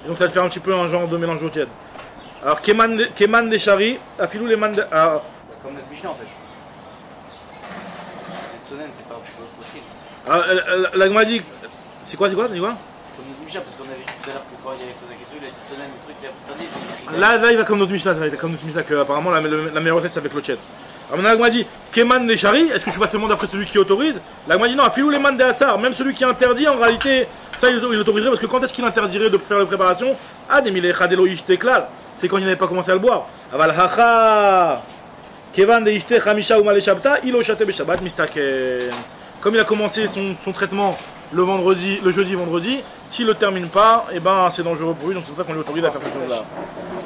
Et donc ça va te faire un petit peu un genre de mélange d'eau tiède. Alors Keman des Chari, Afilou les Man. Comme notre Mishnah en fait. C'est pas la Gemara dit. C'est quoi? C'est comme notre Mishnah, parce qu'on avait dit tout à l'heure que quand il y avait posé la question, il a dit Tsonen, le truc, c'est interdit. Là, il va comme notre Mishnah, que apparemment la meilleure recette c'est avec l'eau tiède. Alors maintenant, la Gemara dit Keman des Chari, est-ce que tu vas seulement d'après celui qui autorise? La Gemara dit non, Afilou les Man des Assar, même celui qui interdit, en réalité, ça il autoriserait, parce que quand est-ce qu'il interdirait de faire la préparation? Ah, des milé Khadelo Ishteklar, c'est quand il n'avait pas commencé à le boire. Aval Hacha. Kevan de Ishte Khamisha ou Malé Shabta, il au Chate Beshabbat Mistaken. Comme il a commencé son traitement le jeudi, vendredi, s'il ne le termine pas, et ben c'est dangereux pour lui, donc c'est pour ça qu'on lui autorise à faire cette chose-là.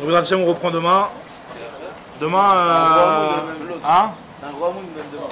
Donc on reprend demain. Demain, hein? C'est un gros monde même demain.